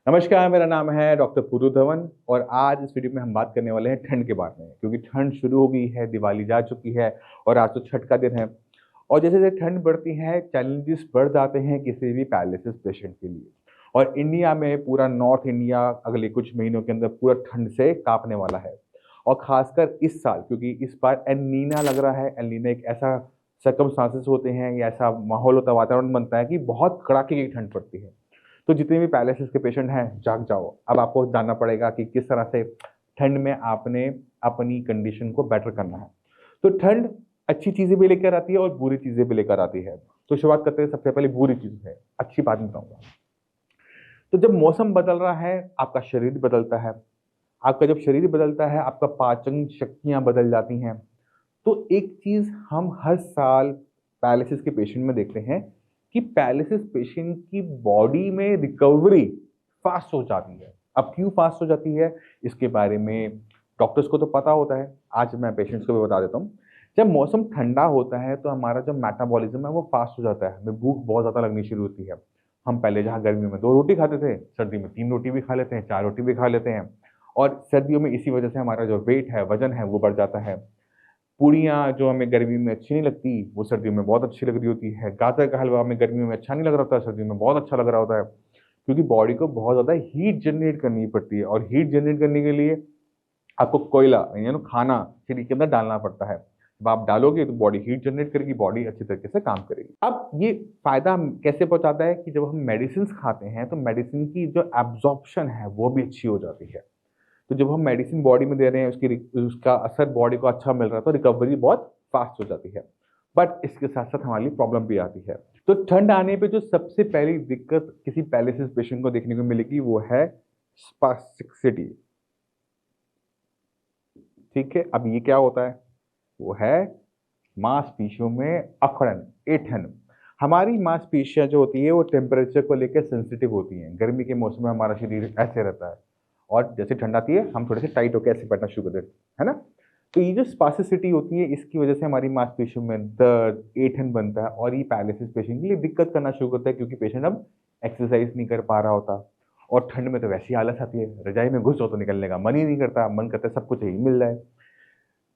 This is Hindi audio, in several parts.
नमस्कार, मेरा नाम है डॉक्टर पूरू धवन और आज इस वीडियो में हम बात करने वाले हैं ठंड के बारे में। क्योंकि ठंड शुरू हो गई है, दिवाली जा चुकी है और आज तो छठ का दिन है। और जैसे जैसे ठंड बढ़ती है, चैलेंजेस बढ़ जाते हैं किसी भी पैरालिसिस पेशेंट के लिए। और इंडिया में पूरा नॉर्थ इंडिया अगले कुछ महीनों के अंदर पूरा ठंड से कांपने वाला है। और खासकर इस साल, क्योंकि इस बार एल नीना लग रहा है। एल नीना एक ऐसा सर्कमस्टांसेस होते हैं या ऐसा माहौल होता है, वातावरण बनता है कि बहुत कड़ाके की ठंड पड़ती है। तो जितने भी पैरालिसिस के पेशेंट हैं, जाग जाओ। अब आपको जानना पड़ेगा कि किस तरह से ठंड में आपने अपनी कंडीशन को बेटर करना है। तो ठंड अच्छी चीजें भी लेकर आती है और बुरी चीजें भी लेकर आती है। तो शुरुआत करते हैं, सबसे पहले बुरी चीज है, अच्छी बात बताऊंगा। तो जब मौसम बदल रहा है, आपका शरीर बदलता है। आपका जब शरीर बदलता है, आपका पाचन शक्तियां बदल जाती हैं। तो एक चीज हम हर साल पैरालिसिस के पेशेंट में देखते हैं कि पैरालिसिस पेशेंट की बॉडी में रिकवरी फास्ट हो जाती है। अब क्यों फास्ट हो जाती है, इसके बारे में डॉक्टर्स को तो पता होता है। आज मैं पेशेंट्स को भी बता देता हूँ। जब मौसम ठंडा होता है तो हमारा जो मेटाबॉलिज्म है वो फास्ट हो जाता है, हमें भूख बहुत ज़्यादा लगनी शुरू होती है। हम पहले जहाँ गर्मी में 2 रोटी खाते थे, सर्दी में 3 रोटी भी खा लेते हैं, 4 रोटी भी खा लेते हैं। और सर्दियों में इसी वजह से हमारा जो वेट है, वजन है, वो बढ़ जाता है। पूड़ियाँ जो हमें गर्मी में अच्छी नहीं लगती, वो सर्दियों में बहुत अच्छी लग रही होती है। गाजर का हलवा हमें गर्मियों में अच्छा नहीं लग रहा होता, सर्दियों में बहुत अच्छा लग रहा होता है। क्योंकि बॉडी को बहुत ज़्यादा हीट जनरेट करनी पड़ती है और हीट जनरेट करने के लिए आपको कोयला यानी खाना शरीर के अंदर डालना पड़ता है। जब आप डालोगे तो बॉडी हीट जनरेट करेगी, बॉडी अच्छी तरीके से काम करेगी। अब ये फायदा कैसे पहुंचाता है कि जब हम मेडिसिन खाते हैं तो मेडिसिन की जो एब्जॉर्प्शन है वो भी अच्छी हो जाती है। तो जब हम मेडिसिन बॉडी में दे रहे हैं, उसकी उसका असर बॉडी को अच्छा मिल रहा है, तो रिकवरी बहुत फास्ट हो जाती है। बट इसके साथ साथ हमारी प्रॉब्लम भी आती है। तो ठंड आने पे जो सबसे पहली दिक्कत किसी पैलिसिस पेशेंट को देखने को मिलेगी वो है स्पास्टिसिटी। ठीक है, अब ये क्या होता है? वो है मांसपेशियों में अकड़न, ऐंठन। हमारी मांसपेशियां जो होती है वो टेम्परेचर को लेकर सेंसिटिव होती हैं। गर्मी के मौसम में हमारा शरीर ऐसे रहता है और जैसे ठंड आती है हम थोड़े से टाइट होकर ऐसे बैठना शुरू कर देते हैं, है ना। तो ये जो स्पास्टिसिटी होती है, इसकी वजह से हमारी मांसपेशियों में दर्द, ऐंठन बनता है और ये पैरालिसिस पेशेंट के लिए दिक्कत करना शुरू करता है। क्योंकि पेशेंट अब एक्सरसाइज नहीं कर पा रहा होता और ठंड में तो वैसी आलस आती है, रजाई में घुस जाओ तो निकलने का मन ही नहीं करता, मन करता है सब कुछ यही मिल जाए।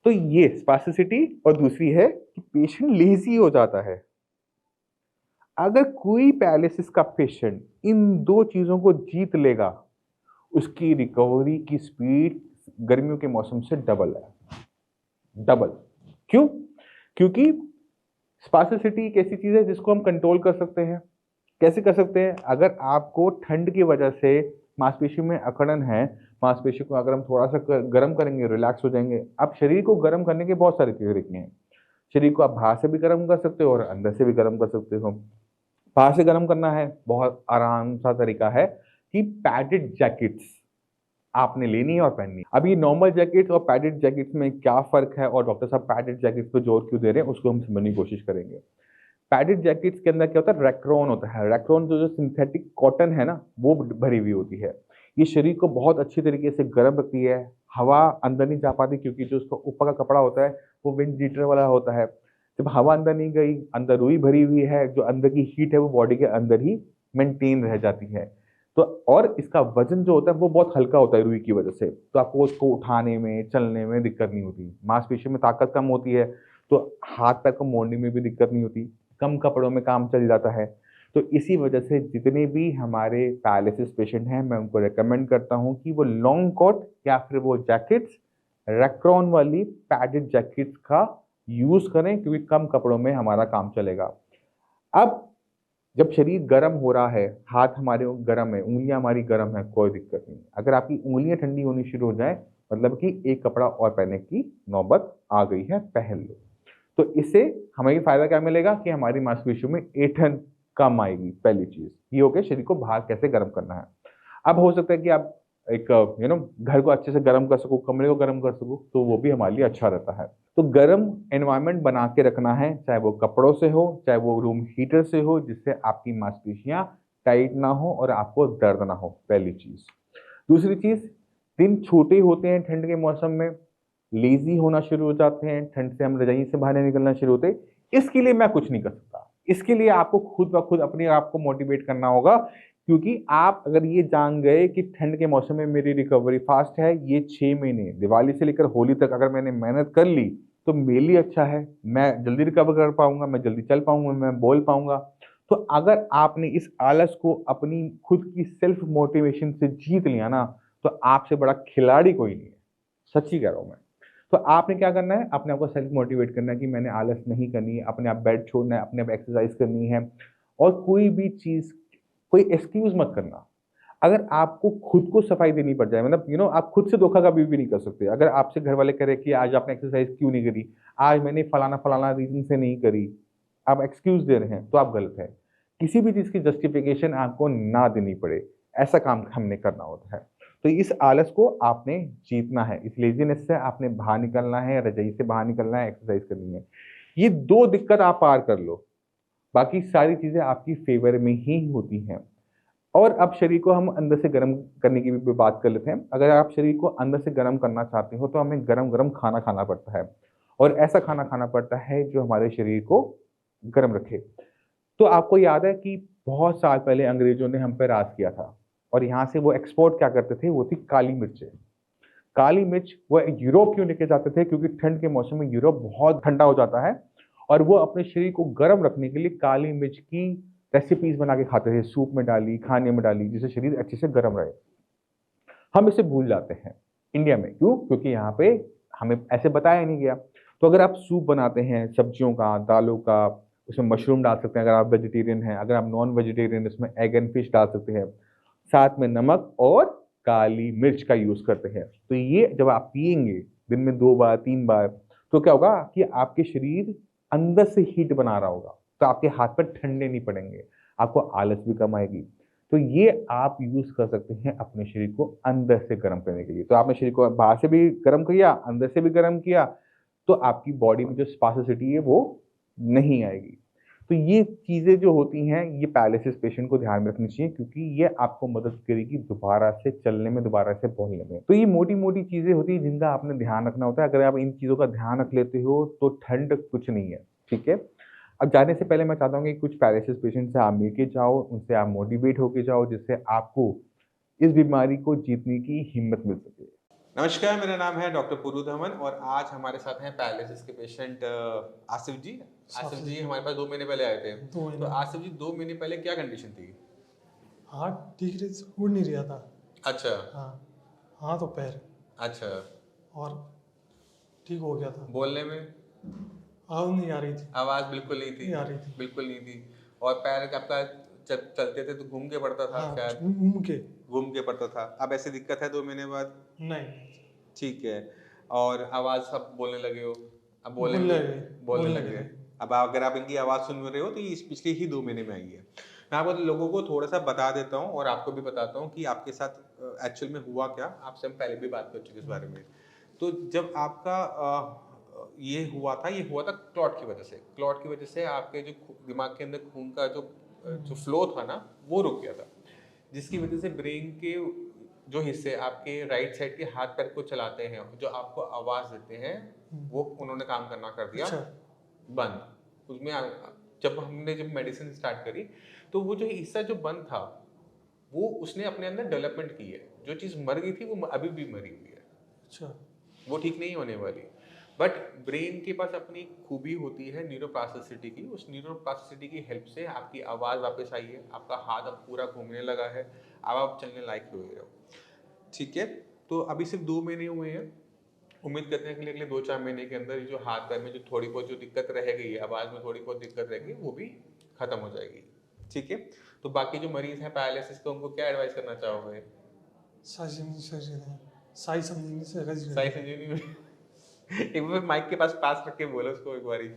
तो ये स्पास्टिसिटी। और दूसरी है कि पेशेंट लेजी हो जाता है। अगर कोई पैरालिसिस का पेशेंट इन दो चीजों को जीत लेगा, उसकी रिकवरी की स्पीड गर्मियों के मौसम से डबल है। डबल। क्यों? क्योंकि स्पास्टिसिटी एक ऐसी चीज है जिसको हम कंट्रोल कर सकते हैं। कैसे कर सकते हैं? अगर आपको ठंड की वजह से मांसपेशियों में अकड़न है, मांसपेशियों को अगर हम थोड़ा सा गर्म करेंगे, रिलैक्स हो जाएंगे। अब शरीर को गर्म करने के बहुत सारे तरीके हैं। शरीर को आप बाहर से भी गर्म कर सकते हो और अंदर से भी गर्म कर सकते हो। बाहर से गर्म करना है, बहुत आराम सा तरीका है कि पैडेड जैकेट्स आपने लेनी है और पहननी है। अब ये नॉर्मल जैकेट्स और पैडेड जैकेट्स में क्या फर्क है और डॉक्टर साहब पैडेड जैकेट्स पे जोर क्यों दे रहे हैं, उसको हम समझने की कोशिश करेंगे। पैडेड जैकेट्स के अंदर क्या होता है? रैक्रॉन होता है। रैक्रॉन जो सिंथेटिक कॉटन है ना, वो भरी हुई होती है। ये शरीर को बहुत अच्छी तरीके से गर्म रखती है। हवा अंदर नहीं जा पाती क्योंकि जो उसका ऊपर का कपड़ा होता है वो वेंटिलेटर वाला होता है। जब हवा अंदर नहीं गई, अंदर रुई भरी हुई है, जो अंदर की हीट है वो बॉडी के अंदर ही मेंटेन रह जाती है। तो और इसका वजन जो होता है वो बहुत हल्का होता है रुई की वजह से, तो आपको उसको उठाने में, चलने में दिक्कत नहीं होती। मांसपेशियों में ताकत कम होती है तो हाथ पैर को मोड़ने में भी दिक्कत नहीं होती, कम कपड़ों में काम चल जाता है। तो इसी वजह से जितने भी हमारे पैरालिसिस पेशेंट हैं, मैं उनको रेकमेंड करता हूं कि वो लॉन्ग कोट या फिर वो जैकेट्स, रैक्रॉन वाली पैडेड जैकेट्स का यूज करें, क्योंकि कम कपड़ों में हमारा काम चलेगा। अब जब शरीर गर्म हो रहा है, हाथ हमारे गर्म है, उंगलियां हमारी गर्म है, कोई दिक्कत नहीं। अगर आपकी उंगलियां ठंडी होनी शुरू हो जाए, मतलब कि एक कपड़ा और पहनने की नौबत आ गई है, पहन लो। तो इससे हमें ये फायदा क्या मिलेगा कि हमारी मांसपेशियों में ऐंठन कम आएगी। पहली चीज ये हो गया शरीर को बाहर कैसे गर्म करना है। अब हो सकता है कि आप एक घर को अच्छे से गर्म कर सको, कमरे को गर्म कर सको, तो वो भी हमारे लिए अच्छा रहता है। तो गर्म एनवायरनमेंट बना के रखना है, चाहे वो कपड़ों से हो, चाहे वो रूम हीटर से हो, जिससे आपकी मांसपेशियां टाइट ना हो और आपको दर्द ना हो, पहली चीज। दूसरी चीज, दिन छोटे होते हैं ठंड के मौसम में, लेजी होना शुरू हो जाते हैं, ठंड से हम रजाई से बाहर नहीं निकलना शुरू होते। इसके लिए मैं कुछ नहीं कर सकता। इसके लिए आपको खुद ब खुद अपने आप को मोटिवेट करना होगा क्योंकि आप अगर ये जान गए कि ठंड के मौसम में मेरी रिकवरी फास्ट है, ये 6 महीने दिवाली से लेकर होली तक अगर मैंने मेहनत कर ली तो मेरे लिए अच्छा है, मैं जल्दी रिकवर कर पाऊंगा, मैं जल्दी चल पाऊंगा, मैं बोल पाऊंगा। तो अगर आपने इस आलस को अपनी खुद की सेल्फ मोटिवेशन से जीत लिया ना, तो आपसे बड़ा खिलाड़ी कोई नहीं है, सच्ची कह रहा हूं मैं। तो आपने क्या करना है, अपने आप को सेल्फ मोटिवेट करना है कि मैंने आलस नहीं करनी है, अपने आप बेड छोड़ना है, अपने आप एक्सरसाइज करनी है, और कोई भी चीज, कोई एक्सक्यूज मत करना। अगर आपको खुद को सफाई देनी पड़ जाए, मतलब आप खुद से धोखा कभी भी नहीं कर सकते। अगर आपसे घर वाले कह रहे कि आज आपने एक्सरसाइज क्यों नहीं करी, आज मैंने फलाना फलाना रीजन से नहीं करी, आप एक्सक्यूज दे रहे हैं, तो आप गलत है। किसी भी चीज की जस्टिफिकेशन आपको ना देनी पड़े, ऐसा काम हमने करना होता है। तो इस आलस को आपने जीतना है, इस लेजीनेस से आपने बाहर निकलना है, रजाई से बाहर निकलना है, एक्सरसाइज करनी है। ये दो दिक्कत आप पार कर लो, बाकी सारी चीजें आपकी फेवर में ही होती हैं। और अब शरीर को हम अंदर से गर्म करने की भी बात कर लेते हैं। अगर आप शरीर को अंदर से गर्म करना चाहते हो तो हमें गरम गरम खाना खाना पड़ता है, और ऐसा खाना खाना पड़ता है जो हमारे शरीर को गर्म रखे। तो आपको याद है कि बहुत साल पहले अंग्रेजों ने हम पे राज किया था, और यहाँ से वो एक्सपोर्ट क्या करते थे, वो थी काली मिर्चें। काली मिर्च वो यूरोप क्यों लेके जाते थे, क्योंकि ठंड के मौसम में यूरोप बहुत ठंडा हो जाता है, और वो अपने शरीर को गर्म रखने के लिए काली मिर्च की रेसिपीज बना के खाते थे, सूप में डाली, खाने में डाली, जिससे शरीर अच्छे से गर्म रहे। हम इसे भूल जाते हैं इंडिया में, क्यों? क्योंकि यहाँ पे हमें ऐसे बताया नहीं गया। तो अगर आप सूप बनाते हैं सब्जियों का, दालों का, उसमें मशरूम डाल सकते हैं अगर आप वेजिटेरियन हैं, अगर आप नॉन वेजिटेरियन उसमें एग एंड फिश डाल सकते हैं, साथ में नमक और काली मिर्च का यूज करते हैं। तो ये जब आप पिएंगे दिन में 2 बार 3 बार, तो क्या होगा कि आपके शरीर अंदर से हीट बना रहा होगा, तो आपके हाथ पर ठंडे नहीं पड़ेंगे, आपको आलस भी कम आएगी। तो ये आप यूज कर सकते हैं अपने शरीर को अंदर से गर्म करने के लिए। तो आपने शरीर को बाहर से भी गर्म किया, अंदर से भी गर्म किया, तो आपकी बॉडी में जो स्पासिसिटी है वो नहीं आएगी। तो ये चीजें जो होती हैं, ये पैरालिसिस पेशेंट को ध्यान में रखनी चाहिए, क्योंकि ये आपको मदद करेगी दोबारा से चलने में, दोबारा से बोलने में। तो ये मोटी मोटी चीजें होती हैं जिनका आपने ध्यान रखना होता है। अगर आप इन चीजों का ध्यान रख लेते हो तो ठंड कुछ नहीं है, ठीक है। अब जाने से पहले मैं चाहता हूँ कि कुछ पैरालिसिस पेशेंट से आप मिल के जाओ, उनसे आप मोटिवेट होके जाओ, जिससे आपको इस बीमारी को जीतने की हिम्मत मिल सके। नमस्कार, मेरा नाम है डॉक्टर पुरु धमन और आज हमारे साथ हैं पैरालिसिस के पेशेंट आसिफ जी। आसिफ जी हमारे पास 2 महीने पहले आए थे। तो आसिफ जी 2 महीने पहले क्या कंडीशन थी? हाँ ठीक है, उड़ नहीं रहा था। अच्छा। हाँ, हाथ और पैर, अच्छा। और ठीक हो गया था। बोलने में आवाज़ नहीं आ रही थी। आवाज बिल्कुल नहीं थी। नहीं आ रही थी। बिल्कुल नहीं थी। और पैर आपका जब चलते थे तो घूम के पड़ता था हाँ, शायद? घूम के पड़ता था। अब ऐसी दिक्कत है 2 महीने बाद? नहीं। ठीक है। और आवाज अब बोलने लगे हो? अब बोलने लगे। बोलने लगे। अब अगर आप इनकी आवाज सुन रहे हो तो ये पिछले ही 2 महीने में आई है। मैं आपको लोगों को थोड़ा सा बता देता हूँ और आपको भी बताता हूँ कि आपके साथ एक्चुअल में हुआ क्या। आपसे हम पहले भी बात कर चुके इस बारे में। तो जब आपका ये हुआ था क्लॉट की वजह से। क्लॉट की वजह से आपके जो दिमाग के अंदर खून का जो फ्लो था ना, वो रुक गया था, जिसकी वजह से ब्रेन के जो हिस्से आपके राइट साइड के हाथ पैर को चलाते हैं, जो आपको आवाज देते हैं, वो उन्होंने काम करना कर दिया बंद। उसमें जब मेडिसिन स्टार्ट करी तो वो जो हिस्सा जो बंद था वो उसने अपने अंदर डेवलपमेंट की है। जो चीज़ मर गई थी वो अभी भी मरी हुई है। अच्छा। वो ठीक नहीं होने वाली। बट ब्रेन के पास अपनी खूबी होती है न्यूरोप्लास्टिसिटी की। उस न्यूरोप्लास्टिसिटी की हेल्प से आपकी आवाज़ वापस आई है, आपका हाथ अब पूरा घूमने लगा है, अब आप चलने लायक हो गए हो। ठीक है। तो अभी सिर्फ 2 महीने हुए हैं। उम्मीद करते हैं कि अगले 2-4 महीने के अंदर जो हाथ पैर में जो थोड़ी बहुत जो दिक्कत रह गई है, आवाज़ में थोड़ी बहुत दिक्कत रह गई, वो भी खत्म हो जाएगी। ठीक है। तो बाकी जो मरीज हैं पैरालिसिस के, उनको क्या एडवाइस करना चाहोगे? साई संजीवनी साई संजीवनी एक बार माइक के पास रख के बोलो उसको एक बारी।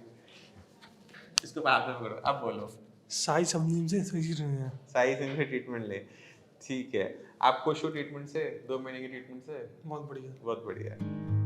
इसको पास में करो, अब बोलो। साई संजीवनी से साई संजीवनी से ट्रीटमेंट ले। ठीक है। आप खुश हो ट्रीटमेंट से? 2 महीने की ट्रीटमेंट से? बहुत बढ़िया। बहुत बढ़िया।